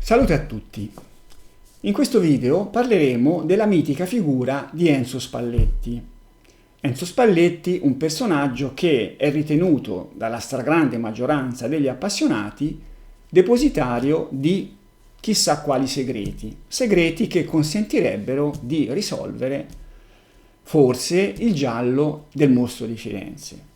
Salute a tutti! In questo video parleremo della mitica figura di Enzo Spalletti. Enzo Spalletti, un personaggio che è ritenuto dalla stragrande maggioranza degli appassionati depositario di chissà quali segreti che consentirebbero di risolvere forse il giallo del mostro di Firenze.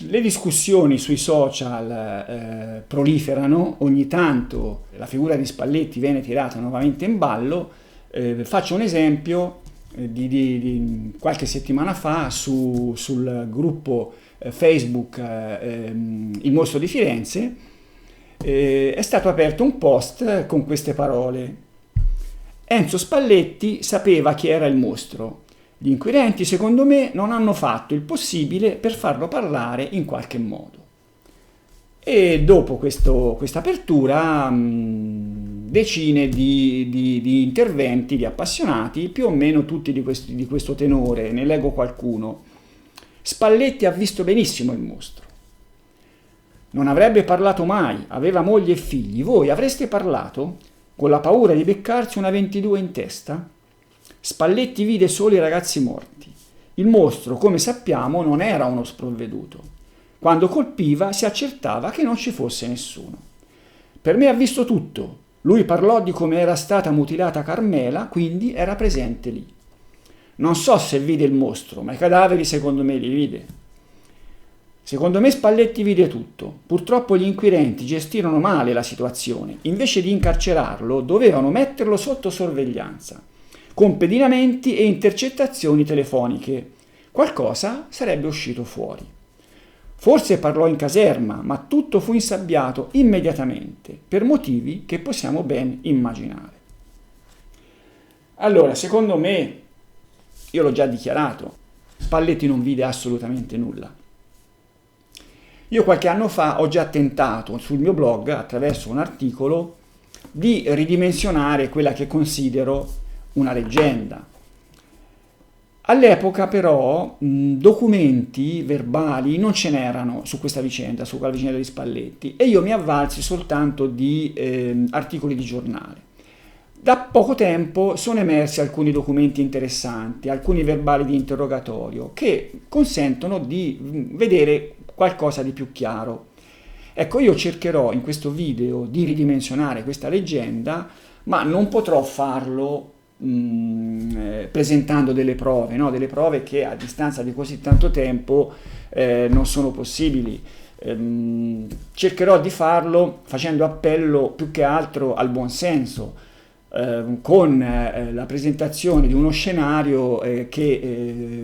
Le discussioni sui social proliferano, ogni tanto la figura di Spalletti viene tirata nuovamente in ballo. Faccio un esempio di qualche settimana fa sul gruppo Facebook Il Mostro di Firenze. È stato aperto un post con queste parole: Enzo Spalletti sapeva chi era il mostro. Gli inquirenti, secondo me, non hanno fatto il possibile per farlo parlare in qualche modo. E dopo questa apertura, decine di interventi di appassionati, più o meno tutti di questo tenore. Ne leggo qualcuno. Spalletti ha visto benissimo il mostro. Non avrebbe parlato mai, aveva moglie e figli. Voi avreste parlato con la paura di beccarsi una 22 in testa? Spalletti vide solo i ragazzi morti. Il mostro, come sappiamo, non era uno sprovveduto. Quando colpiva si accertava che non ci fosse nessuno. Per me ha visto tutto. Lui parlò di come era stata mutilata Carmela, quindi era presente lì. Non so se vide il mostro, ma i cadaveri secondo me li vide. Secondo me Spalletti vide tutto. Purtroppo gli inquirenti gestirono male la situazione. Invece di incarcerarlo, dovevano metterlo sotto sorveglianza, con pedinamenti e intercettazioni telefoniche. Qualcosa sarebbe uscito fuori. Forse parlò in caserma, ma tutto fu insabbiato immediatamente, per motivi che possiamo ben immaginare. Allora, secondo me, io l'ho già dichiarato, Spalletti non vide assolutamente nulla. Io qualche anno fa ho già tentato sul mio blog, attraverso un articolo, di ridimensionare quella che considero una leggenda. All'epoca però documenti verbali non ce n'erano su questa vicenda, sulla vicenda di Spalletti, e io mi avvalsi soltanto di articoli di giornale. Da poco tempo sono emersi alcuni documenti interessanti, alcuni verbali di interrogatorio che consentono di vedere qualcosa di più chiaro. Ecco, io cercherò in questo video di ridimensionare questa leggenda, ma non potrò farlo presentando delle prove, no? Delle prove che a distanza di così tanto tempo non sono possibili. Cercherò di farlo facendo appello più che altro al buonsenso, con la presentazione di uno scenario che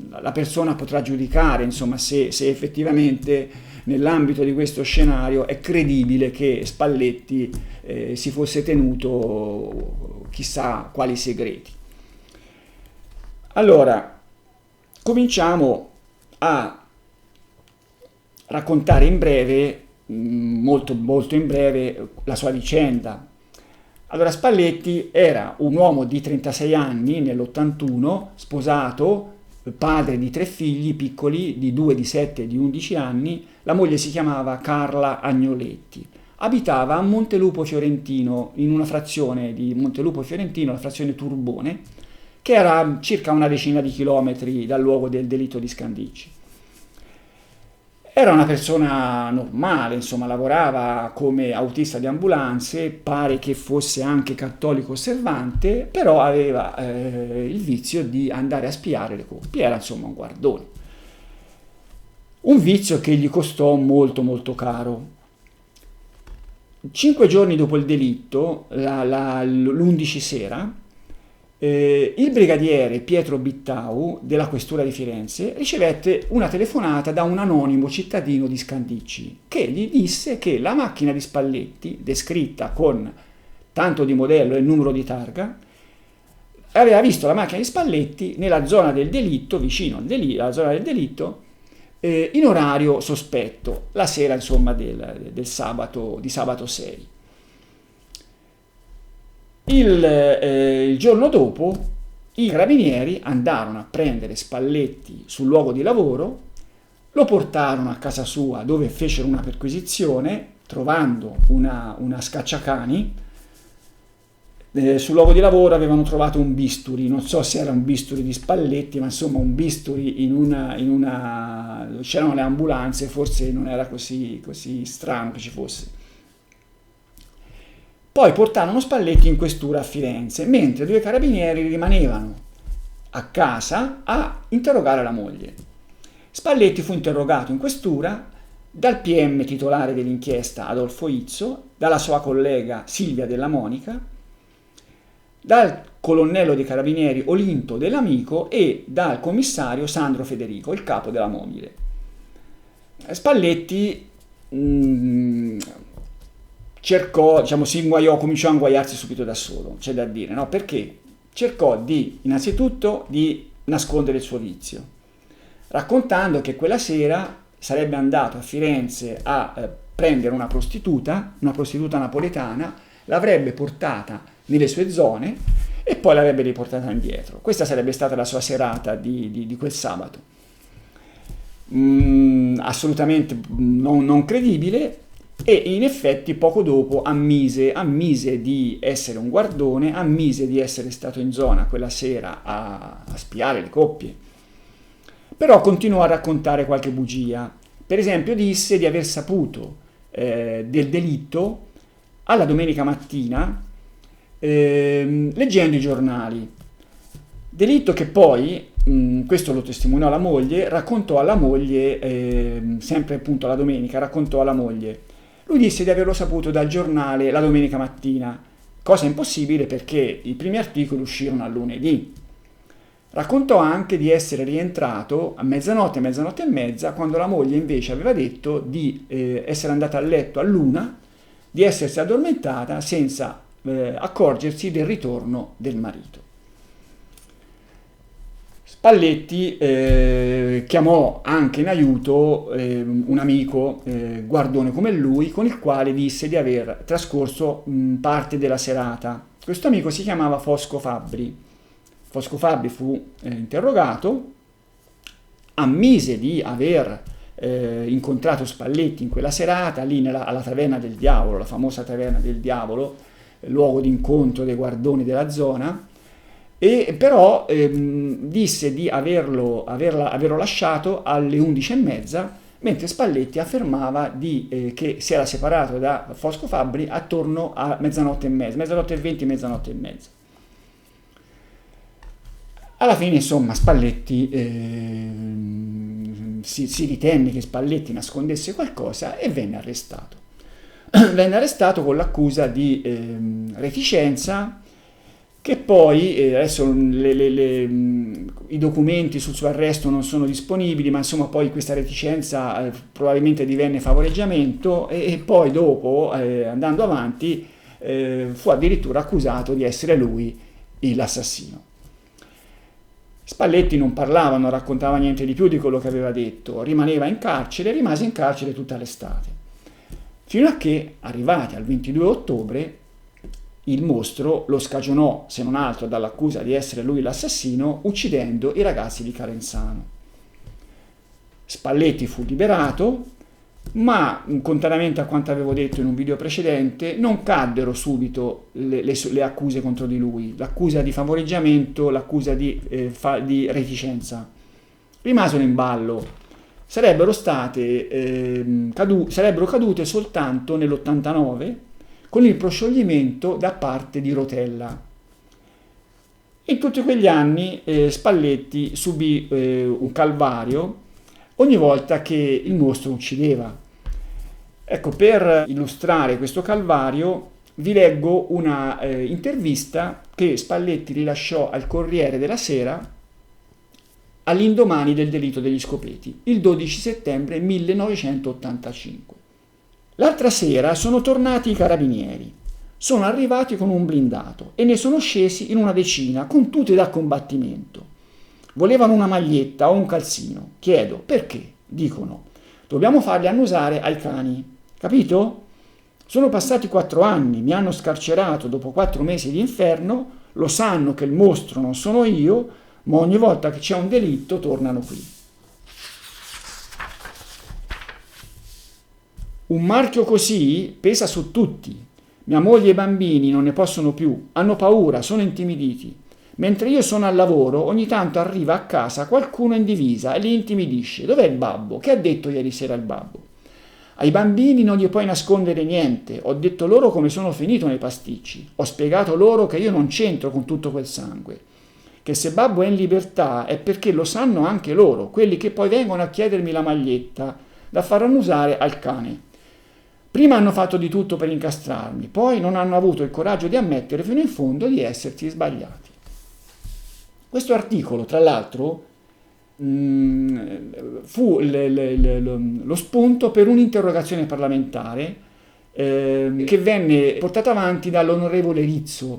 la persona potrà giudicare, insomma, se effettivamente nell'ambito di questo scenario è credibile che Spalletti si fosse tenuto chissà quali segreti. Allora, cominciamo a raccontare in breve, molto in breve, la sua vicenda. Allora, Spalletti era un uomo di 36 anni nell'81, sposato, padre di 3 figli piccoli, di 2 di 7 e di 11 anni. La moglie si chiamava Carla Agnoletti. Abitava a Montelupo Fiorentino, in una frazione di Montelupo Fiorentino, la frazione Turbone, che era circa una decina di chilometri dal luogo del delitto di Scandicci. Era una persona normale, insomma, lavorava come autista di ambulanze, pare che fosse anche cattolico osservante, però aveva il vizio di andare a spiare le coppie, era insomma un guardone. Un vizio che gli costò molto caro. 5 giorni dopo il delitto, l'11 sera, il brigadiere Pietro Bittau della questura di Firenze ricevette una telefonata da un anonimo cittadino di Scandicci che gli disse che la macchina di Spalletti, descritta con tanto di modello e numero di targa, aveva visto la macchina di Spalletti nella zona del delitto, vicino alla zona del delitto, in orario sospetto, la sera insomma del sabato, di sabato 6. Il giorno dopo i carabinieri andarono a prendere Spalletti sul luogo di lavoro, lo portarono a casa sua dove fecero una perquisizione trovando una scacciacani. Sul luogo di lavoro avevano trovato un bisturi, non so se era un bisturi di Spalletti, ma insomma un bisturi c'erano le ambulanze, forse non era così strano che ci fosse. Poi portarono Spalletti in questura a Firenze, mentre 2 carabinieri rimanevano a casa a interrogare la moglie. Spalletti fu interrogato in questura dal PM titolare dell'inchiesta Adolfo Izzo, dalla sua collega Silvia Della Monica, dal colonnello dei carabinieri Olinto Dell'Amico e dal commissario Sandro Federico, il capo della mobile. Spalletti cominciò a inguaiarsi subito da solo, c'è da dire, no? Perché cercò innanzitutto di nascondere il suo vizio, raccontando che quella sera sarebbe andato a Firenze a prendere una prostituta napoletana, l'avrebbe portata nelle sue zone e poi l'avrebbe riportata indietro. Questa sarebbe stata la sua serata di quel sabato. Assolutamente non credibile, e in effetti poco dopo ammise di essere un guardone, ammise di essere stato in zona quella sera a spiare le coppie. Però continuò a raccontare qualche bugia. Per esempio disse di aver saputo del delitto alla domenica mattina leggendo i giornali. Delitto che poi, questo lo testimoniò la moglie, raccontò alla moglie, sempre appunto la domenica, raccontò alla moglie. Lui disse di averlo saputo dal giornale la domenica mattina, cosa impossibile perché i primi articoli uscirono a lunedì. Raccontò anche di essere rientrato a mezzanotte e mezza, quando la moglie invece aveva detto di essere andata a letto all'1, di essersi addormentata senza accorgersi del ritorno del marito. Spalletti chiamò anche in aiuto un amico guardone come lui, con il quale disse di aver trascorso parte della serata. Questo amico si chiamava Fosco Fabbri. Fosco Fabbri fu interrogato, ammise di aver incontrato Spalletti in quella serata, lì alla Taverna del Diavolo, la famosa Taverna del Diavolo, luogo di incontro dei guardoni della zona, e però disse di averlo lasciato alle 11:30, mentre Spalletti affermava che si era separato da Fosco Fabbri attorno a mezzanotte e 20, mezzanotte e mezza. Alla fine, insomma, Spalletti si ritenne che Spalletti nascondesse qualcosa e venne arrestato. Venne arrestato con l'accusa di reticenza, che poi adesso i documenti sul suo arresto non sono disponibili, ma insomma poi questa reticenza probabilmente divenne favoreggiamento e poi dopo, andando avanti, fu addirittura accusato di essere lui l'assassino. Spalletti non parlava, non raccontava niente di più di quello che aveva detto, rimase in carcere tutta l'estate, fino a che, arrivati al 22 ottobre, il mostro lo scagionò, se non altro dall'accusa di essere lui l'assassino, uccidendo i ragazzi di Calenzano. Spalletti fu liberato, ma, contrariamente a quanto avevo detto in un video precedente, non caddero subito le accuse contro di lui, l'accusa di favoreggiamento, l'accusa di reticenza. Rimasero in ballo. Sarebbero cadute soltanto nell'89, con il proscioglimento da parte di Rotella. In tutti quegli anni Spalletti subì un calvario ogni volta che il mostro uccideva. Ecco, per illustrare questo calvario vi leggo una intervista che Spalletti rilasciò al Corriere della Sera all'indomani del delitto degli Scopeti, il 12 settembre 1985. L'altra sera sono tornati i carabinieri. Sono arrivati con un blindato e ne sono scesi in una decina con tute da combattimento. Volevano una maglietta o un calzino. Chiedo perché? Dicono: dobbiamo farli annusare ai cani. Capito? Sono passati 4 anni, mi hanno scarcerato dopo 4 mesi di inferno, lo sanno che il mostro non sono io, ma ogni volta che c'è un delitto tornano qui. Un marchio così pesa su tutti. Mia moglie e i bambini non ne possono più, hanno paura, sono intimiditi. Mentre io sono al lavoro, ogni tanto arriva a casa qualcuno in divisa e li intimidisce. Dov'è il babbo? Che ha detto ieri sera il babbo? Ai bambini non gli puoi nascondere niente. Ho detto loro come sono finito nei pasticci. Ho spiegato loro che io non c'entro con tutto quel sangue. Che se babbo è in libertà è perché lo sanno anche loro, quelli che poi vengono a chiedermi la maglietta da far annusare al cane. Prima hanno fatto di tutto per incastrarmi, poi non hanno avuto il coraggio di ammettere fino in fondo di essersi sbagliati. Questo articolo, tra l'altro, fu lo spunto per un'interrogazione parlamentare che venne portata avanti dall'onorevole Rizzi,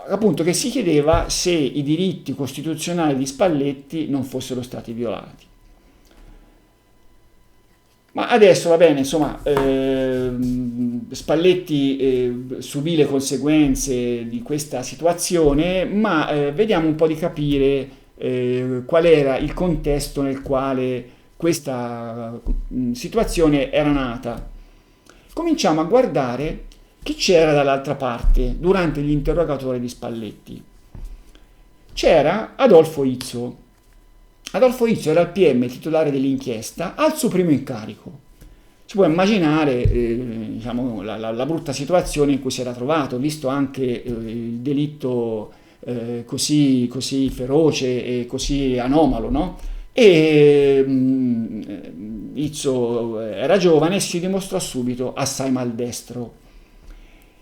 appunto, che si chiedeva se i diritti costituzionali di Spalletti non fossero stati violati. Ma adesso va bene, insomma, Spalletti subì le conseguenze di questa situazione, ma vediamo un po' di capire qual era il contesto nel quale questa situazione era nata. Cominciamo a guardare chi c'era dall'altra parte durante gli interrogatori di Spalletti. C'era Adolfo Izzo. Adolfo Izzo era il PM titolare dell'inchiesta al suo primo incarico. Si può immaginare diciamo, la brutta situazione in cui si era trovato, visto anche il delitto così feroce e così anomalo, no? E Izzo era giovane e si dimostrò subito assai maldestro.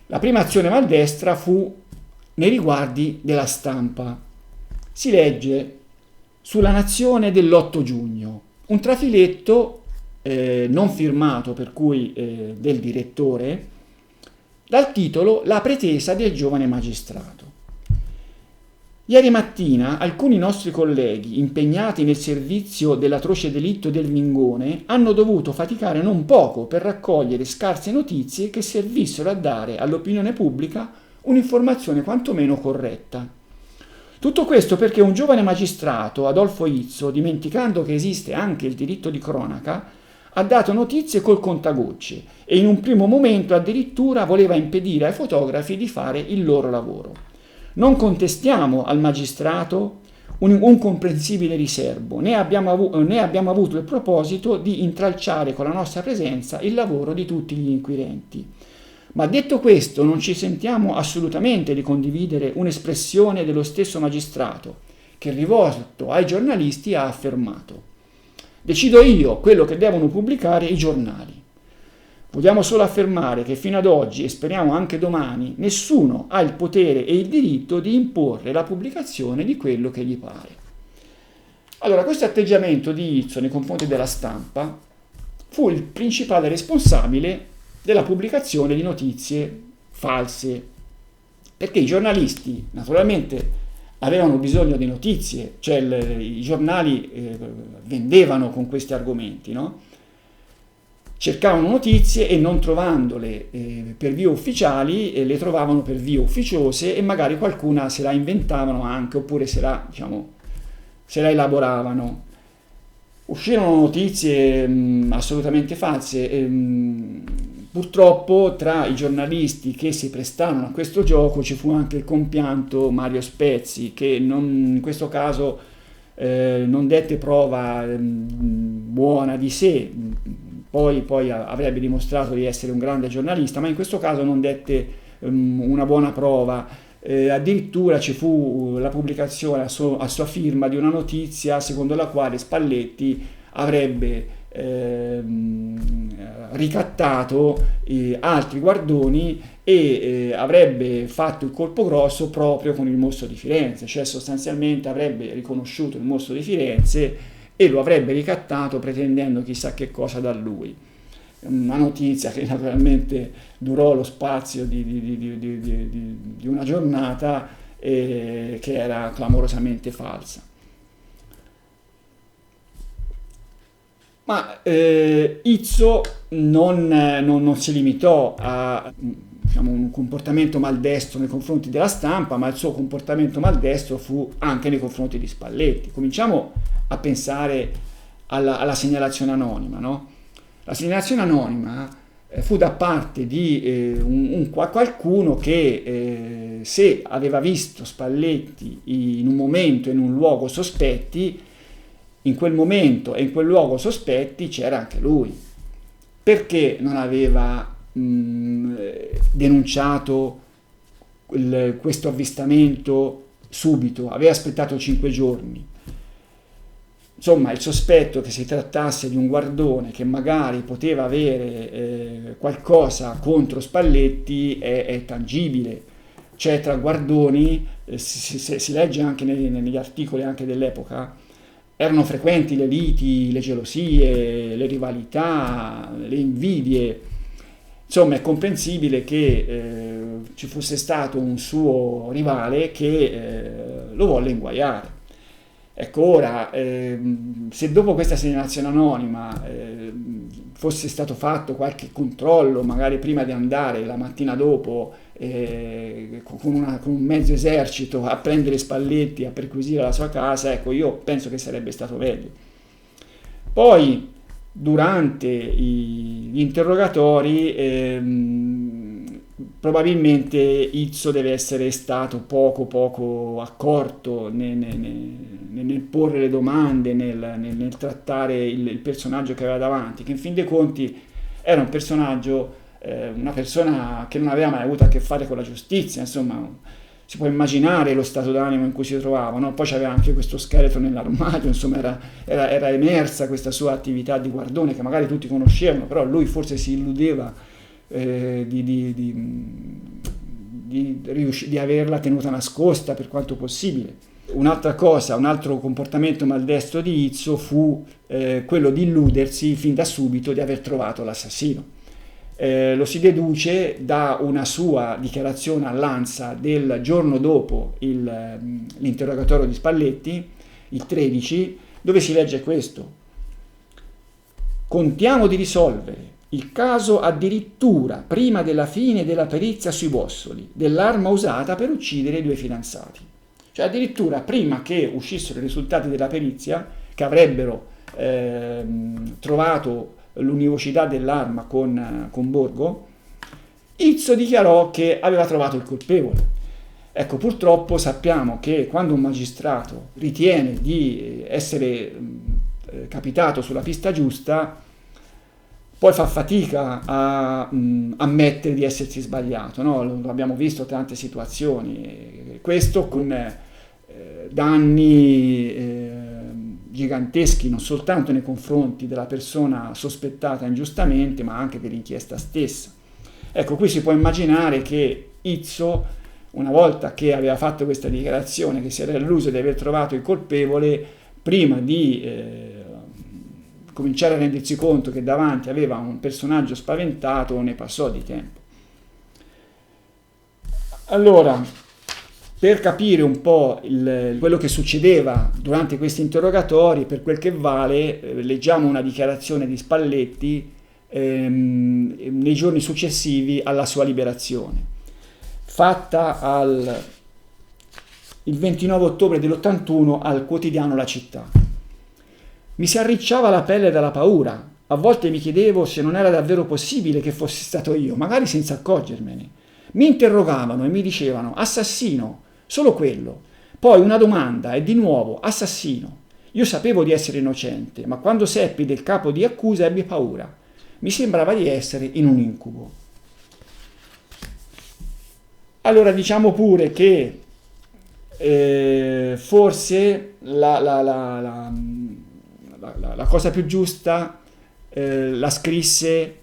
La prima azione maldestra fu nei riguardi della stampa. Si legge sulla Nazione dell'8 giugno, un trafiletto non firmato, per cui del direttore, dal titolo La pretesa del giovane magistrato. Ieri mattina alcuni nostri colleghi impegnati nel servizio dell'atroce delitto del Vingone hanno dovuto faticare non poco per raccogliere scarse notizie che servissero a dare all'opinione pubblica un'informazione quantomeno corretta. Tutto questo perché un giovane magistrato, Adolfo Izzo, dimenticando che esiste anche il diritto di cronaca, ha dato notizie col contagocce e in un primo momento addirittura voleva impedire ai fotografi di fare il loro lavoro. Non contestiamo al magistrato un comprensibile riserbo, né abbiamo avuto il proposito di intralciare con la nostra presenza il lavoro di tutti gli inquirenti. Ma detto questo, non ci sentiamo assolutamente di condividere un'espressione dello stesso magistrato, che rivolto ai giornalisti ha affermato: decido io quello che devono pubblicare i giornali. Vogliamo solo affermare che fino ad oggi, e speriamo anche domani, nessuno ha il potere e il diritto di imporre la pubblicazione di quello che gli pare. Allora, questo atteggiamento di Izzo nei confronti della stampa fu il principale responsabile della pubblicazione di notizie false, perché i giornalisti naturalmente avevano bisogno di notizie, cioè i giornali vendevano con questi argomenti, no? Cercavano notizie e non trovandole per vie ufficiali le trovavano per vie ufficiose e magari qualcuna se la inventavano anche, oppure se la elaboravano. Uscirono notizie assolutamente false. Purtroppo tra i giornalisti che si prestarono a questo gioco ci fu anche il compianto Mario Spezzi, che in questo caso non dette prova buona di sé, poi avrebbe dimostrato di essere un grande giornalista, ma in questo caso non dette una buona prova. Addirittura ci fu la pubblicazione a sua firma di una notizia secondo la quale Spalletti avrebbe ricattato altri guardoni e avrebbe fatto il colpo grosso proprio con il Mostro di Firenze, cioè sostanzialmente avrebbe riconosciuto il Mostro di Firenze e lo avrebbe ricattato pretendendo chissà che cosa da lui. Una notizia che naturalmente durò lo spazio di una giornata che era clamorosamente falsa. Ma Izzo non si limitò a un comportamento maldestro nei confronti della stampa, ma il suo comportamento maldestro fu anche nei confronti di Spalletti. Cominciamo a pensare alla segnalazione anonima, no? La segnalazione anonima fu da parte di qualcuno che se aveva visto Spalletti in un momento, in un luogo sospetti, in quel momento e in quel luogo sospetti c'era anche lui. Perché non aveva denunciato questo avvistamento subito? Aveva aspettato 5 giorni. Insomma, il sospetto che si trattasse di un guardone che magari poteva avere qualcosa contro Spalletti è tangibile. Cioè, tra guardoni, si legge anche negli articoli anche dell'epoca, erano frequenti le liti, le gelosie, le rivalità, le invidie. Insomma, è comprensibile che ci fosse stato un suo rivale che lo volle inguaiare. Ecco, ora, se dopo questa segnalazione anonima fosse stato fatto qualche controllo, magari prima di andare la mattina dopo con un mezzo esercito a prendere Spalletti, a perquisire la sua casa, ecco, io penso che sarebbe stato meglio. Poi, durante gli interrogatori, probabilmente Izzo deve essere stato poco accorto nel porre le domande, nel trattare il personaggio che aveva davanti, che in fin dei conti era un personaggio, una persona che non aveva mai avuto a che fare con la giustizia, insomma, si può immaginare lo stato d'animo in cui si trovava, no? Poi c'aveva anche questo scheletro nell'armadio, insomma era emersa questa sua attività di guardone che magari tutti conoscevano, però lui forse si illudeva di averla tenuta nascosta per quanto possibile. Un'altra cosa, un altro comportamento maldestro di Izzo fu quello di illudersi fin da subito di aver trovato l'assassino. Lo si deduce da una sua dichiarazione all'ANSA del giorno dopo l'interrogatorio di Spalletti, il 13, dove si legge questo: contiamo di risolvere il caso addirittura prima della fine della perizia sui bossoli dell'arma usata per uccidere i 2 fidanzati. Cioè addirittura prima che uscissero i risultati della perizia, che avrebbero trovato l'univocità dell'arma con Borgo, Izzo dichiarò che aveva trovato il colpevole. Ecco, purtroppo sappiamo che quando un magistrato ritiene di essere capitato sulla pista giusta, poi fa fatica a ammettere di essersi sbagliato, no? Lo abbiamo visto in tante situazioni, questo con danni giganteschi non soltanto nei confronti della persona sospettata ingiustamente, ma anche dell'inchiesta stessa. Ecco, qui si può immaginare che Izzo, una volta che aveva fatto questa dichiarazione, che si era illuso di aver trovato il colpevole, prima di cominciare a rendersi conto che davanti aveva un personaggio spaventato, ne passò di tempo. Allora, per capire un po' quello che succedeva durante questi interrogatori, per quel che vale, leggiamo una dichiarazione di Spalletti nei giorni successivi alla sua liberazione, fatta il 29 ottobre dell'81 al quotidiano La Città. Mi si arricciava la pelle dalla paura, a volte mi chiedevo se non era davvero possibile che fossi stato io, magari senza accorgermene. Mi interrogavano e mi dicevano assassino, solo quello. Poi una domanda e di nuovo assassino. Io sapevo di essere innocente, ma quando seppi del capo di accusa ebbi paura. Mi sembrava di essere in un incubo. Allora diciamo pure che forse la cosa più giusta la scrisse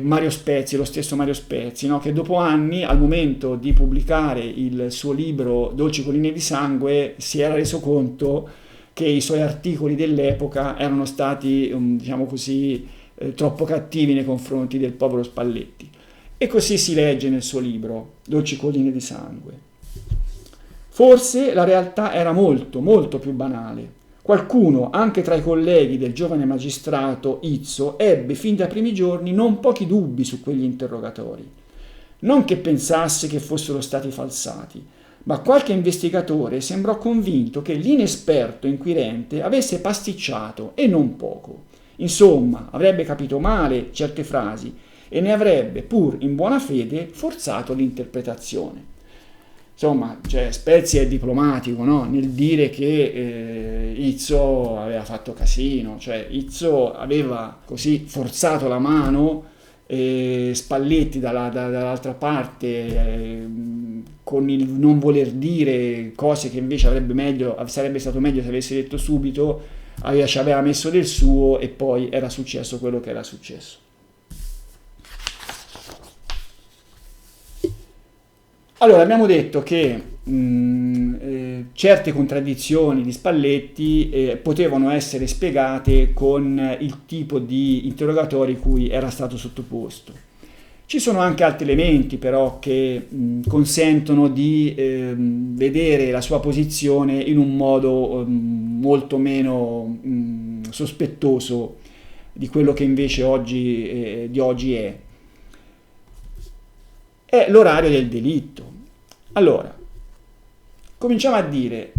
Mario Spezzi, lo stesso Mario Spezzi, no? Che dopo anni, al momento di pubblicare il suo libro Dolci colline di sangue, si era reso conto che i suoi articoli dell'epoca erano stati, diciamo così, troppo cattivi nei confronti del povero Spalletti. E così si legge nel suo libro Dolci colline di sangue. Forse la realtà era molto, molto più banale. Qualcuno, anche tra i colleghi del giovane magistrato Izzo, ebbe fin dai primi giorni non pochi dubbi su quegli interrogatori. Non che pensasse che fossero stati falsati, ma qualche investigatore sembrò convinto che l'inesperto inquirente avesse pasticciato e non poco. Insomma, avrebbe capito male certe frasi e ne avrebbe, pur in buona fede, forzato l'interpretazione. Insomma, cioè, Spezia è diplomatico, no? Nel dire che Izzo aveva fatto casino, cioè Izzo aveva così forzato la mano e Spalletti dall'altra parte con il non voler dire cose che invece sarebbe stato meglio se avesse detto subito, ci aveva messo del suo e poi era successo quello che era successo. Allora, abbiamo detto che certe contraddizioni di Spalletti potevano essere spiegate con il tipo di interrogatori cui era stato sottoposto. Ci sono anche altri elementi però che consentono di vedere la sua posizione in un modo molto meno sospettoso di quello che invece di oggi è. È l'orario del delitto. Allora, cominciamo a dire,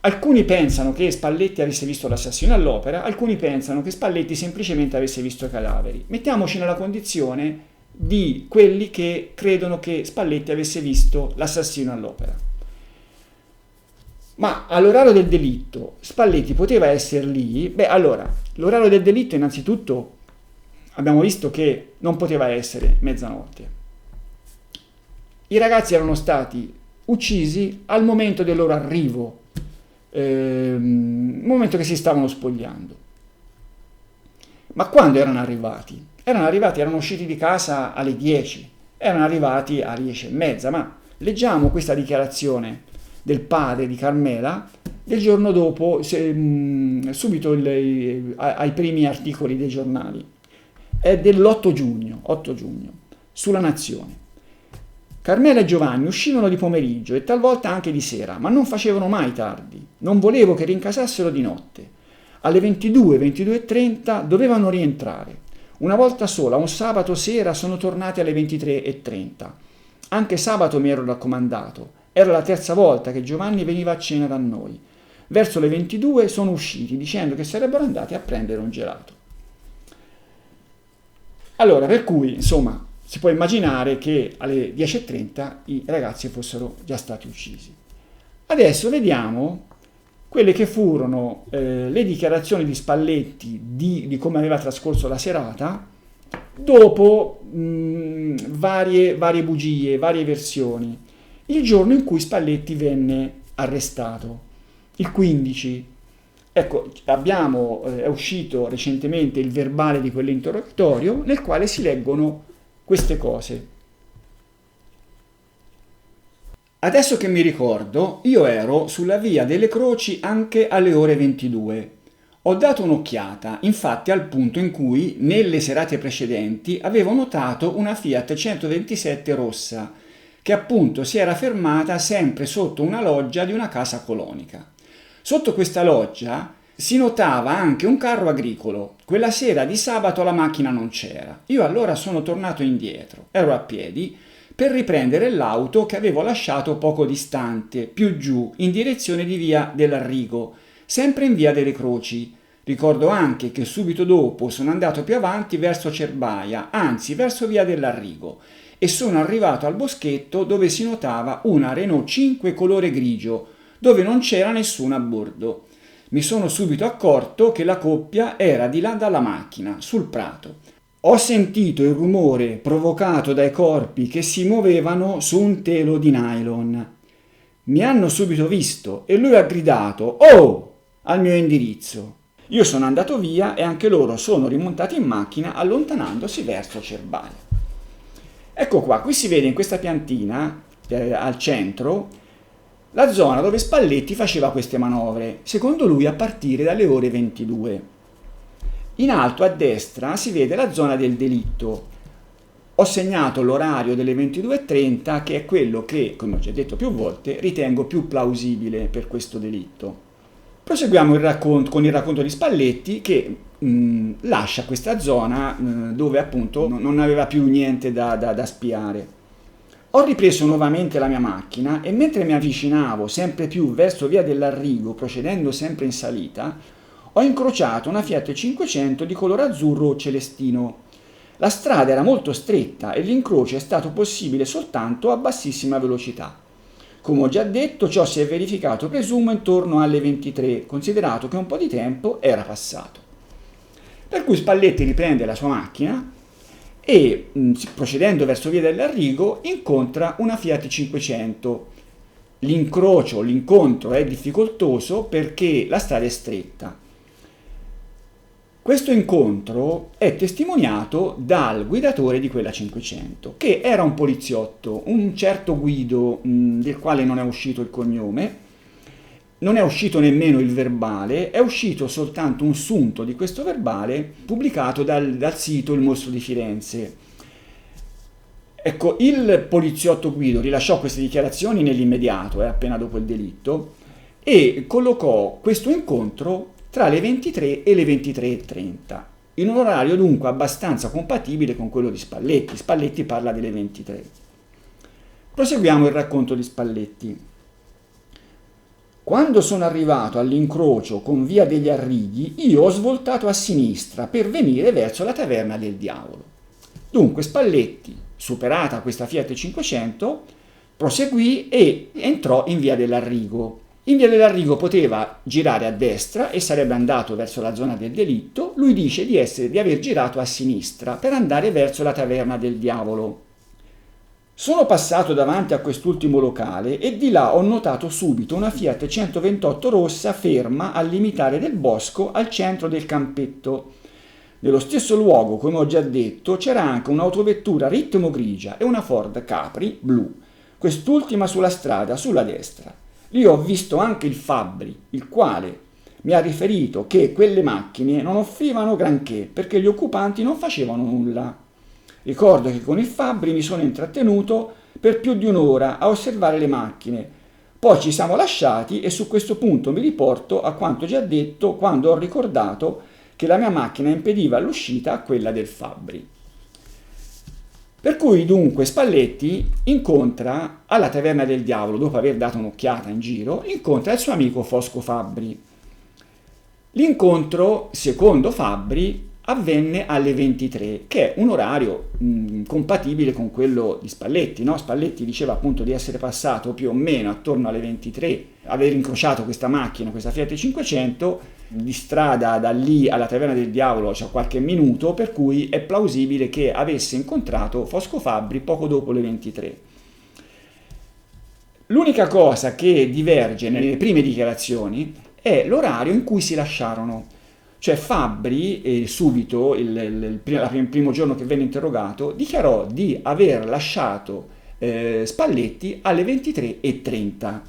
alcuni pensano che Spalletti avesse visto l'assassino all'opera, alcuni pensano che Spalletti semplicemente avesse visto i cadaveri. Mettiamoci nella condizione di quelli che credono che Spalletti avesse visto l'assassino all'opera. Ma all'orario del delitto Spalletti poteva essere lì? Beh, allora, l'orario del delitto innanzitutto abbiamo visto che non poteva essere mezzanotte. I ragazzi erano stati uccisi al momento del loro arrivo, momento che si stavano spogliando. Ma quando erano arrivati? Erano usciti di casa alle 10, erano arrivati alle 10:30, ma leggiamo questa dichiarazione del padre di Carmela del giorno dopo, subito ai primi articoli dei giornali. È dell'8 giugno, 8 giugno, sulla Nazione. Carmela e Giovanni uscivano di pomeriggio e talvolta anche di sera, ma non facevano mai tardi. Non volevo che rincasassero di notte. Alle 22, 22:30 dovevano rientrare. Una volta sola, un sabato sera, sono tornati alle 23:30. Anche sabato mi ero raccomandato. Era la terza volta che Giovanni veniva a cena da noi. Verso le 22 sono usciti dicendo che sarebbero andati a prendere un gelato. Allora, per cui, insomma, si può immaginare che alle 10:30 i ragazzi fossero già stati uccisi. Adesso vediamo quelle che furono le dichiarazioni di Spalletti di come aveva trascorso la serata dopo varie bugie, varie versioni. Il giorno in cui Spalletti venne arrestato, il 15. Ecco, è uscito recentemente il verbale di quell'interrogatorio nel quale si leggono queste cose. Adesso che mi ricordo, io ero sulla via delle Croci anche alle ore 22. Ho dato un'occhiata, infatti, al punto in cui, nelle serate precedenti, avevo notato una Fiat 127 rossa, che appunto si era fermata sempre sotto una loggia di una casa colonica. Sotto questa loggia si notava anche un carro agricolo. Quella sera di sabato la macchina non c'era. Io allora sono tornato indietro, ero a piedi, per riprendere l'auto che avevo lasciato poco distante, più giù, in direzione di via dell'Arrigo, sempre in via delle Croci. Ricordo anche che subito dopo sono andato più avanti verso Cerbaia, anzi verso via dell'Arrigo, e sono arrivato al boschetto dove si notava una Renault 5 colore grigio, dove non c'era nessuno a bordo. Mi sono subito accorto che la coppia era di là dalla macchina, sul prato. Ho sentito il rumore provocato dai corpi che si muovevano su un telo di nylon. Mi hanno subito visto e lui ha gridato «Oh!» al mio indirizzo. Io sono andato via e anche loro sono rimontati in macchina allontanandosi verso Cerbaia. Ecco qua, qui si vede in questa piantina al centro la zona dove Spalletti faceva queste manovre, secondo lui a partire dalle ore 22. In alto a destra si vede la zona del delitto. Ho segnato l'orario delle 22:30 che è quello che, come ho già detto più volte, ritengo più plausibile per questo delitto. Proseguiamo con il racconto di Spalletti che lascia questa zona dove appunto non aveva più niente da spiare. Ho ripreso nuovamente la mia macchina e mentre mi avvicinavo sempre più verso via dell'Arrigo, procedendo sempre in salita, ho incrociato una Fiat 500 di colore azzurro o celestino. La strada era molto stretta e l'incrocio è stato possibile soltanto a bassissima velocità. Come ho già detto, ciò si è verificato presumo intorno alle 23, considerato che un po' di tempo era passato. Per cui Spalletti riprende la sua macchina e, procedendo verso via dell'Arrigo, incontra una Fiat 500. L'incontro è difficoltoso perché la strada è stretta. Questo incontro è testimoniato dal guidatore di quella 500, che era un poliziotto, un certo Guido, del quale non è uscito il cognome, non è uscito nemmeno il verbale, è uscito soltanto un sunto di questo verbale pubblicato dal sito Il Mostro di Firenze. Ecco, il poliziotto Guido rilasciò queste dichiarazioni nell'immediato, appena dopo il delitto, e collocò questo incontro tra le 23 e le 23:30, in un orario dunque abbastanza compatibile con quello di Spalletti. Spalletti parla delle 23. Proseguiamo il racconto di Spalletti. Quando sono arrivato all'incrocio con via degli Arrighi, io ho svoltato a sinistra per venire verso la Taverna del Diavolo. Dunque Spalletti, superata questa Fiat 500, proseguì e entrò in via dell'Arrigo. In via dell'Arrigo poteva girare a destra e sarebbe andato verso la zona del delitto. Lui dice di aver girato a sinistra per andare verso la Taverna del Diavolo. Sono passato davanti a quest'ultimo locale e di là ho notato subito una Fiat 128 rossa ferma al limitare del bosco al centro del campetto. Nello stesso luogo, come ho già detto, c'era anche un'autovettura ritmo grigia e una Ford Capri blu, quest'ultima sulla strada, sulla destra. Lì ho visto anche il Fabbri, il quale mi ha riferito che quelle macchine non offrivano granché perché gli occupanti non facevano nulla. Ricordo che con il Fabbri mi sono intrattenuto per più di un'ora a osservare le macchine. Poi ci siamo lasciati e su questo punto mi riporto a quanto già detto quando ho ricordato che la mia macchina impediva l'uscita a quella del Fabbri. Per cui dunque Spalletti incontra alla Taverna del Diavolo, dopo aver dato un'occhiata in giro, incontra il suo amico Fosco Fabbri. L'incontro, secondo Fabbri, avvenne alle 23, che è un orario compatibile con quello di Spalletti, no? Spalletti diceva appunto di essere passato più o meno attorno alle 23, aver incrociato questa macchina, questa Fiat 500, di strada da lì alla Taverna del Diavolo c'è qualche minuto, per cui è plausibile che avesse incontrato Fosco Fabbri poco dopo le 23. L'unica cosa che diverge nelle prime dichiarazioni è l'orario in cui si lasciarono. Cioè Fabbri, subito, il primo giorno che venne interrogato, dichiarò di aver lasciato Spalletti alle 23:30.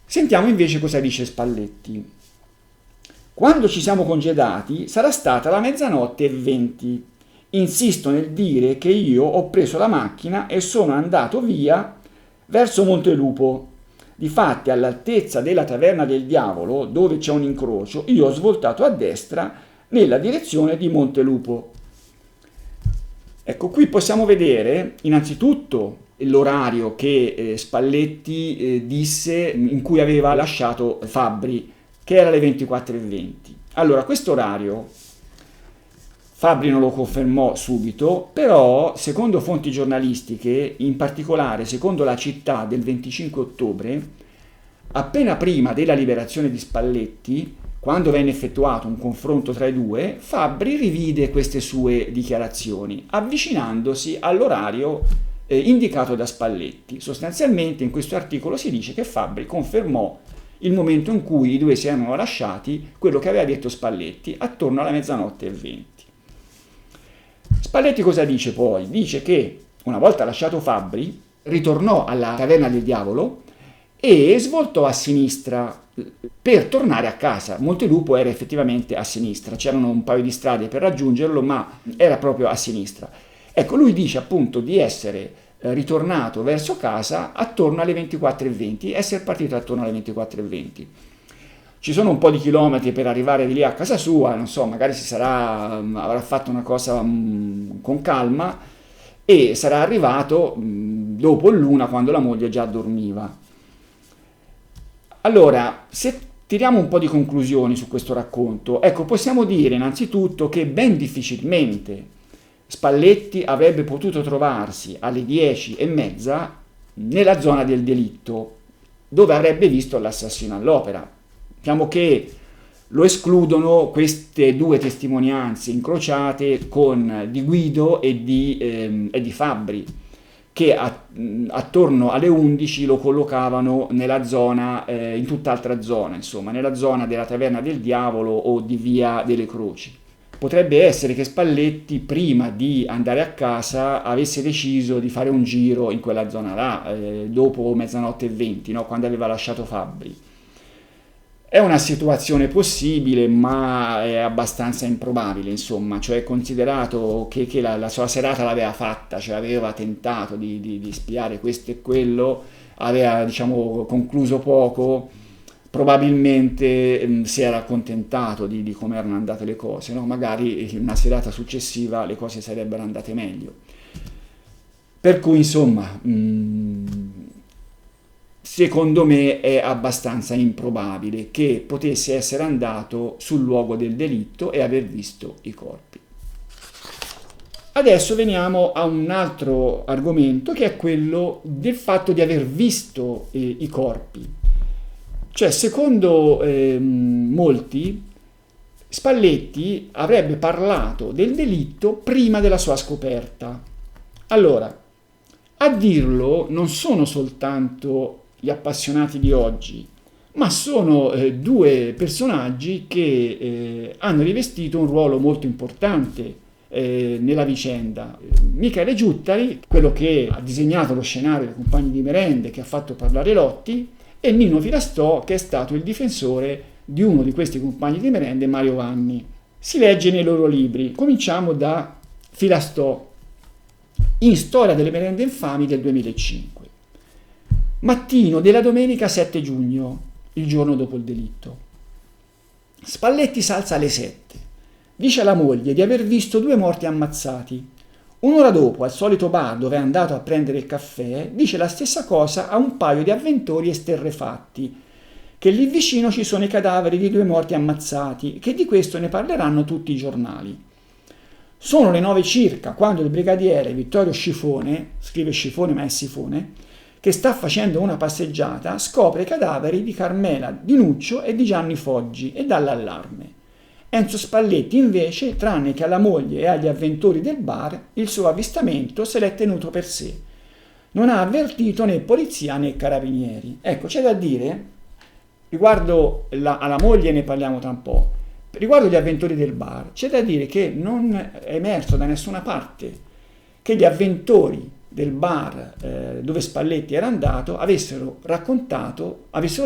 Sentiamo invece cosa dice Spalletti. Quando ci siamo congedati sarà stata la 00:20. Insisto nel dire che io ho preso la macchina e sono andato via verso Montelupo. Difatti, all'altezza della Taverna del Diavolo, dove c'è un incrocio, io ho svoltato a destra nella direzione di Montelupo. Ecco, qui possiamo vedere innanzitutto l'orario che Spalletti disse in cui aveva lasciato Fabbri, che era le 24:20. Allora, questo orario Fabbri non lo confermò subito, però secondo fonti giornalistiche, in particolare secondo La Città del 25 ottobre, appena prima della liberazione di Spalletti, quando venne effettuato un confronto tra i due, Fabbri rivide queste sue dichiarazioni, avvicinandosi all'orario indicato da Spalletti. Sostanzialmente in questo articolo si dice che Fabbri confermò il momento in cui i due si erano lasciati, quello che aveva detto Spalletti, attorno alla 00:20. Spalletti cosa dice poi? Dice che una volta lasciato Fabbri ritornò alla Taverna del Diavolo e svoltò a sinistra per tornare a casa. Montelupo era effettivamente a sinistra, c'erano un paio di strade per raggiungerlo, ma era proprio a sinistra. Ecco, lui dice appunto di essere ritornato verso casa attorno alle 24:20, essere partito attorno alle 24:20. Ci sono un po' di chilometri per arrivare di lì a casa sua, non so, magari avrà fatto una cosa con calma, e sarà arrivato dopo l'una, quando la moglie già dormiva. Allora, se tiriamo un po' di conclusioni su questo racconto, ecco, possiamo dire innanzitutto che ben difficilmente Spalletti avrebbe potuto trovarsi alle 10:30 nella zona del delitto, dove avrebbe visto l'assassino all'opera. Diciamo che lo escludono queste due testimonianze incrociate di Guido e di Fabbri, che attorno alle 11 lo collocavano nella zona, in tutt'altra zona, insomma, nella zona della Taverna del Diavolo o di Via delle Croci. Potrebbe essere che Spalletti, prima di andare a casa, avesse deciso di fare un giro in quella zona là, dopo 00:20, no? Quando aveva lasciato Fabbri. È una situazione possibile, ma è abbastanza improbabile, insomma, cioè considerato che la sua serata l'aveva fatta, cioè aveva tentato di spiare questo e quello, aveva, diciamo, concluso poco, probabilmente si era accontentato di come erano andate le cose, no? Magari in una serata successiva le cose sarebbero andate meglio. Per cui, insomma, secondo me è abbastanza improbabile che potesse essere andato sul luogo del delitto e aver visto i corpi. Adesso veniamo a un altro argomento, che è quello del fatto di aver visto i corpi. Cioè, secondo molti, Spalletti avrebbe parlato del delitto prima della sua scoperta. Allora, a dirlo non sono soltanto gli appassionati di oggi, ma sono due personaggi che hanno rivestito un ruolo molto importante nella vicenda. Michele Giuttari, quello che ha disegnato lo scenario dei Compagni di Merende, che ha fatto parlare Lotti, e Nino Filastò, che è stato il difensore di uno di questi Compagni di Merende, Mario Vanni. Si legge nei loro libri. Cominciamo da Filastò, in Storia delle merende infami del 2005. Mattino della domenica 7 giugno, il giorno dopo il delitto. Spalletti s'alza alle 7. Dice alla moglie di aver visto 2 morti ammazzati. Un'ora dopo, al solito bar dove è andato a prendere il caffè, dice la stessa cosa a un paio di avventori esterrefatti, che lì vicino ci sono i cadaveri di 2 morti ammazzati, che di questo ne parleranno tutti i giornali. Sono le 9 circa, quando il brigadiere Vittorio Scifone, scrive Scifone ma è Sifone, che sta facendo una passeggiata, scopre i cadaveri di Carmela Di Nuccio e di Gianni Foggi e dà l'allarme. Enzo Spalletti invece, tranne che alla moglie e agli avventori del bar, il suo avvistamento se l'è tenuto per sé. Non ha avvertito né polizia né carabinieri. Ecco, c'è da dire, riguardo alla moglie ne parliamo tra un po', riguardo gli avventori del bar, c'è da dire che non è emerso da nessuna parte che gli avventori del bar dove Spalletti era andato avessero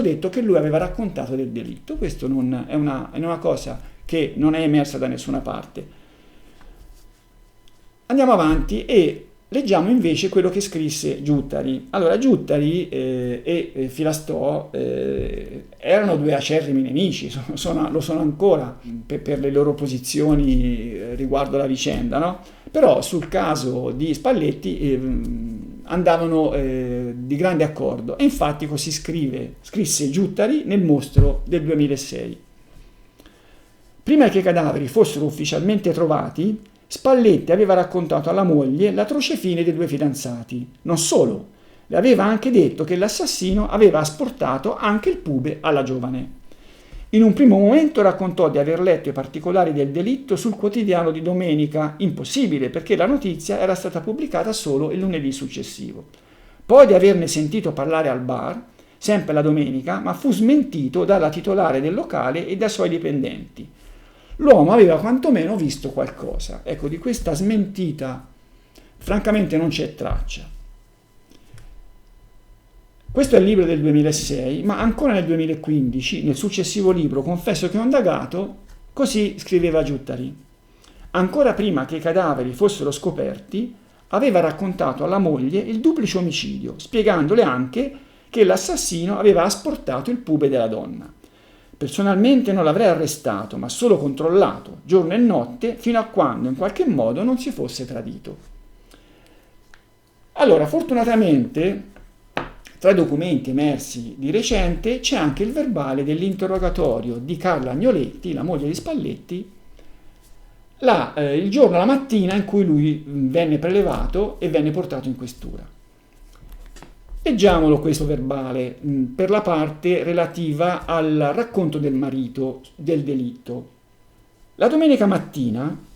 detto che lui aveva raccontato del delitto. Questo è una cosa che non è emersa da nessuna parte. Andiamo avanti e leggiamo invece quello che scrisse Giuttari. Allora, Giuttari e Filastò erano 2 acerrimi nemici, lo sono ancora per le loro posizioni riguardo la vicenda, no? Però sul caso di Spalletti andavano di grande accordo, e infatti così scrisse Giuttari nel Mostro del 2006. Prima che i cadaveri fossero ufficialmente trovati, Spalletti aveva raccontato alla moglie l'atroce fine dei 2 fidanzati. Non solo, le aveva anche detto che l'assassino aveva asportato anche il pube alla giovane. In un primo momento raccontò di aver letto i particolari del delitto sul quotidiano di domenica, impossibile perché la notizia era stata pubblicata solo il lunedì successivo. Poi di averne sentito parlare al bar, sempre la domenica, ma fu smentito dalla titolare del locale e dai suoi dipendenti. L'uomo aveva quantomeno visto qualcosa. Ecco, di questa smentita francamente non c'è traccia. Questo è il libro del 2006, ma ancora nel 2015, nel successivo libro Confesso che ho indagato, così scriveva Giuttari. Ancora prima che i cadaveri fossero scoperti, aveva raccontato alla moglie il duplice omicidio, spiegandole anche che l'assassino aveva asportato il pube della donna. Personalmente non l'avrei arrestato, ma solo controllato, giorno e notte, fino a quando in qualche modo non si fosse tradito. Allora, fortunatamente, tra i documenti emersi di recente c'è anche il verbale dell'interrogatorio di Carla Agnoletti, la moglie di Spalletti, il giorno, la mattina in cui lui venne prelevato e venne portato in questura. Leggiamolo questo verbale per la parte relativa al racconto del marito del delitto. La domenica mattina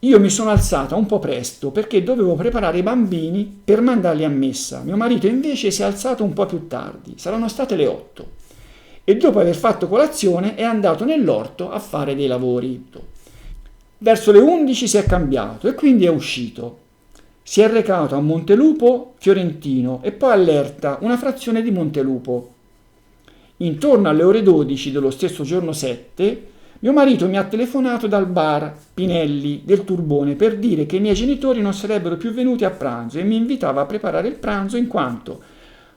io mi sono alzata un po' presto perché dovevo preparare i bambini per mandarli a messa. Mio marito invece si è alzato un po' più tardi, saranno state le 8. E dopo aver fatto colazione è andato nell'orto a fare dei lavori. Verso le 11 si è cambiato e quindi è uscito. Si è recato a Montelupo Fiorentino e poi all'Erta, una frazione di Montelupo. Intorno alle ore 12 dello stesso giorno 7, mio marito mi ha telefonato dal bar Pinelli del Turbone per dire che i miei genitori non sarebbero più venuti a pranzo e mi invitava a preparare il pranzo in quanto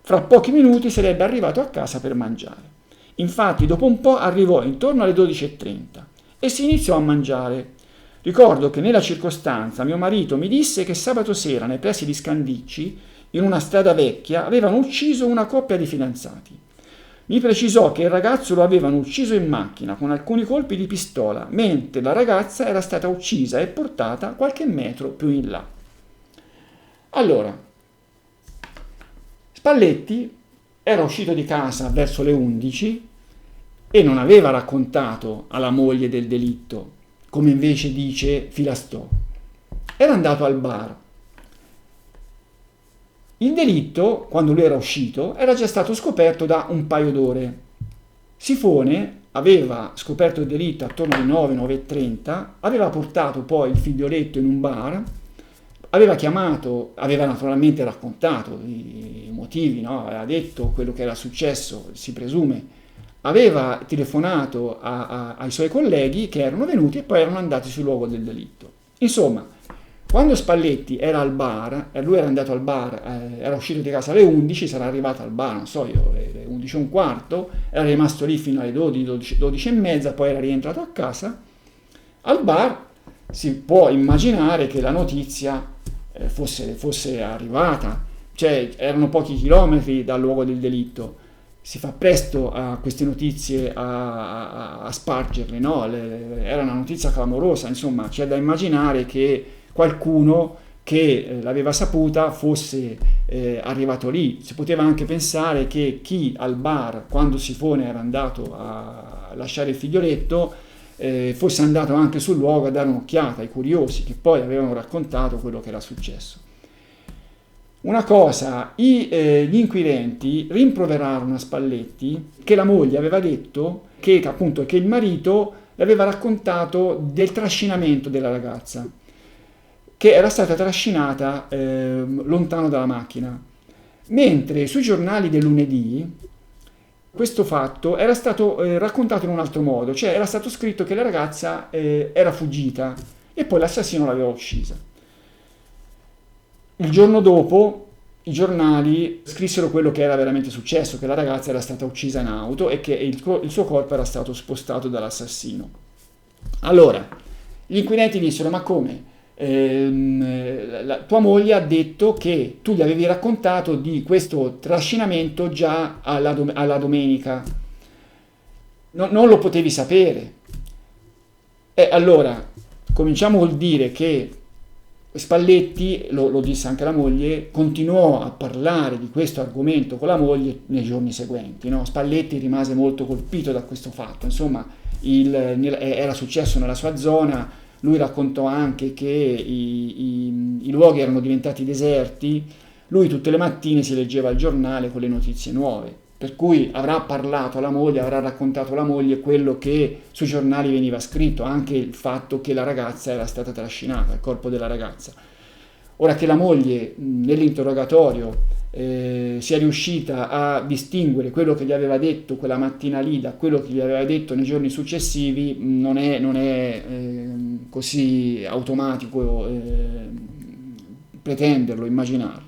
fra pochi minuti sarebbe arrivato a casa per mangiare. Infatti dopo un po' arrivò intorno alle 12:30 e si iniziò a mangiare. Ricordo che nella circostanza mio marito mi disse che sabato sera nei pressi di Scandicci, in una strada vecchia, avevano ucciso una coppia di fidanzati. Mi precisò che il ragazzo lo avevano ucciso in macchina con alcuni colpi di pistola, mentre la ragazza era stata uccisa e portata qualche metro più in là. Allora, Spalletti era uscito di casa verso le 11 e non aveva raccontato alla moglie del delitto, come invece dice Filastò. Era andato al bar. Il delitto, quando lui era uscito, era già stato scoperto da un paio d'ore. Sifone aveva scoperto il delitto attorno alle 9, 9:30, aveva portato poi il figlioletto in un bar, aveva chiamato, aveva naturalmente raccontato i motivi, no? Aveva detto quello che era successo, si presume, aveva telefonato ai suoi colleghi che erano venuti e poi erano andati sul luogo del delitto. Insomma, quando Spalletti era al bar, lui era andato al bar, era uscito di casa alle 11, sarà arrivato al bar, non so io, alle 11:15, era rimasto lì fino alle 12, 12:30, poi era rientrato a casa. Al bar si può immaginare che la notizia fosse arrivata, cioè erano pochi chilometri dal luogo del delitto. Si fa presto a queste notizie a spargerle, no? Era una notizia clamorosa, insomma, c'è da immaginare che qualcuno che l'aveva saputa fosse arrivato lì. Si poteva anche pensare che chi al bar, quando Sifone era andato a lasciare il figlioletto, fosse andato anche sul luogo a dare un'occhiata ai curiosi che poi avevano raccontato quello che era successo. Una cosa, gli inquirenti rimproverarono a Spalletti che la moglie aveva detto che appunto che il marito le aveva raccontato del trascinamento della ragazza, che era stata trascinata lontano dalla macchina, mentre sui giornali del lunedì questo fatto era stato raccontato in un altro modo, cioè era stato scritto che la ragazza era fuggita e poi l'assassino l'aveva uccisa. Il giorno dopo i giornali scrissero quello che era veramente successo, che la ragazza era stata uccisa in auto e che il suo corpo era stato spostato dall'assassino. Allora, gli inquirenti dissero: ma come? Tua moglie ha detto che tu gli avevi raccontato di questo trascinamento già alla domenica, non lo potevi sapere. E allora cominciamo col dire che Spalletti, lo disse anche la moglie, continuò a parlare di questo argomento con la moglie nei giorni seguenti, no? Spalletti rimase molto colpito da questo fatto, insomma era successo nella sua zona. Lui raccontò anche che i luoghi erano diventati deserti, lui tutte le mattine si leggeva il giornale con le notizie nuove, per cui avrà parlato alla moglie, avrà raccontato alla moglie quello che sui giornali veniva scritto, anche il fatto che la ragazza era stata trascinata, il corpo della ragazza. Ora che la moglie nell'interrogatorio sia riuscita a distinguere quello che gli aveva detto quella mattina lì da quello che gli aveva detto nei giorni successivi, non è così automatico pretenderlo, immaginarlo.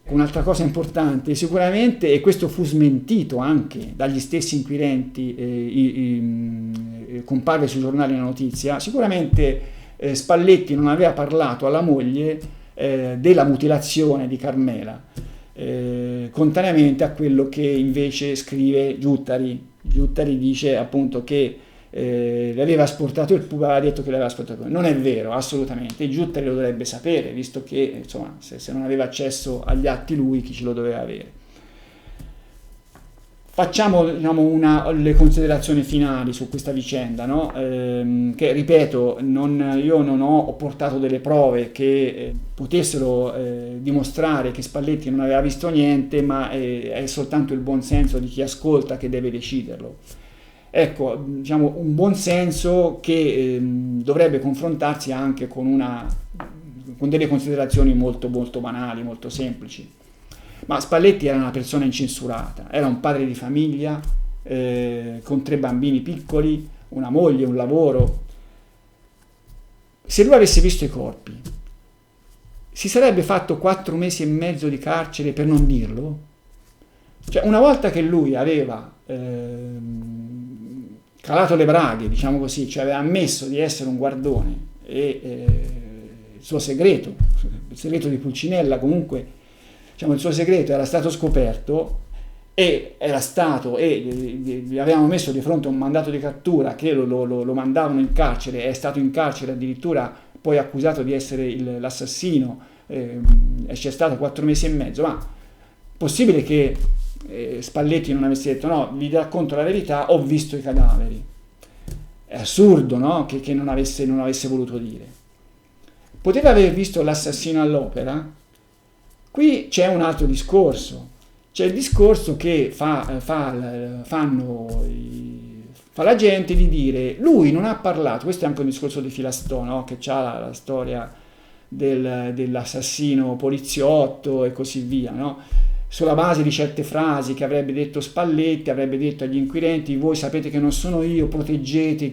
Un'altra cosa importante sicuramente, e questo fu smentito anche dagli stessi inquirenti, comparve sui giornali la notizia, sicuramente Spalletti non aveva parlato alla moglie della mutilazione di Carmela, contrariamente a quello che invece scrive Giuttari. Giuttari dice appunto che le aveva asportato il pube, aveva detto che le aveva asportato il pube. Non è vero, assolutamente. Giuttari lo dovrebbe sapere, visto che insomma, se non aveva accesso agli atti lui, chi ce lo doveva avere. Facciamo diciamo, le considerazioni finali su questa vicenda, no? Che ripeto, io non ho portato delle prove che potessero dimostrare che Spalletti non aveva visto niente, ma è soltanto il buon senso di chi ascolta che deve deciderlo. Ecco, diciamo un buon senso che dovrebbe confrontarsi anche con delle considerazioni molto, molto banali, molto semplici. Ma Spalletti era una persona incensurata, era un padre di famiglia con 3 bambini piccoli, una moglie, un lavoro. Se lui avesse visto i corpi, si sarebbe fatto 4 mesi e mezzo di carcere per non dirlo? Cioè, una volta che lui aveva calato le braghe, diciamo così, cioè aveva ammesso di essere un guardone e il suo segreto, il segreto di Pulcinella comunque, diciamo, il suo segreto era stato scoperto e gli avevano messo di fronte a un mandato di cattura che lo mandavano in carcere, è stato in carcere addirittura poi accusato di essere l'assassino, e c'è stato 4 mesi e mezzo, ma possibile che Spalletti non avesse detto no, vi racconto la verità, ho visto i cadaveri? È assurdo, no? Che non avesse voluto dire. Poteva aver visto l'assassino all'opera? Qui c'è un altro discorso, c'è il discorso che fa la gente di dire lui non ha parlato, questo è anche un discorso di Filastò, no? Che ha la storia dell'assassino poliziotto e così via, no? Sulla base di certe frasi che avrebbe detto Spalletti, avrebbe detto agli inquirenti: voi sapete che non sono io, proteggete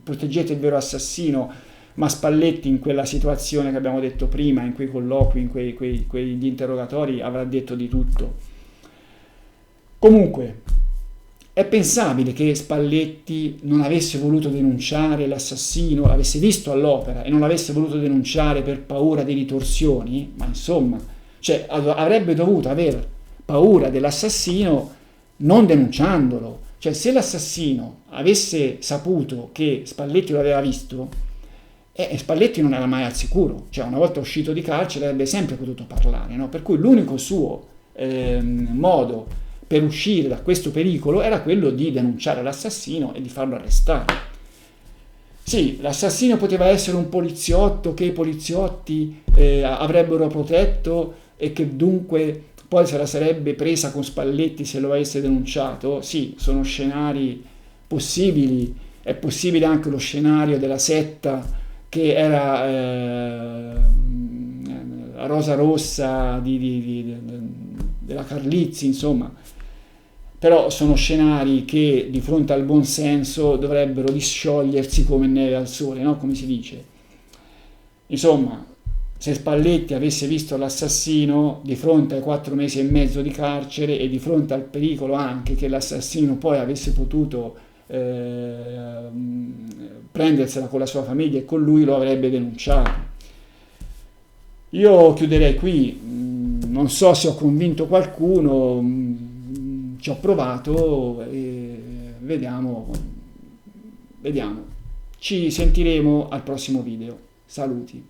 proteggete il vero assassino. Ma Spalletti in quella situazione che abbiamo detto prima, in quei colloqui, in quegli interrogatori, avrà detto di tutto. Comunque, è pensabile che Spalletti non avesse voluto denunciare l'assassino, l'avesse visto all'opera e non l'avesse voluto denunciare per paura di ritorsioni? Ma insomma, cioè, avrebbe dovuto aver paura dell'assassino non denunciandolo. Cioè, se l'assassino avesse saputo che Spalletti lo aveva visto, Spalletti non era mai al sicuro, cioè una volta uscito di carcere avrebbe sempre potuto parlare, no? Per cui l'unico suo modo per uscire da questo pericolo era quello di denunciare l'assassino e di farlo arrestare. Sì, l'assassino poteva essere un poliziotto che i poliziotti avrebbero protetto e che dunque poi se la sarebbe presa con Spalletti se lo avesse denunciato. Sì, sono scenari possibili, è possibile anche lo scenario della setta che era la Rosa Rossa della Carlizzi, insomma. Però sono scenari che di fronte al buon senso dovrebbero disciogliersi come neve al sole, no? Come si dice. Insomma, se Spalletti avesse visto l'assassino di fronte ai 4 mesi e mezzo di carcere e di fronte al pericolo anche che l'assassino poi avesse potuto prendersela con la sua famiglia e con lui, lo avrebbe denunciato. Io chiuderei qui, non so se ho convinto qualcuno, ci ho provato e vediamo. Ci sentiremo al prossimo video. Saluti.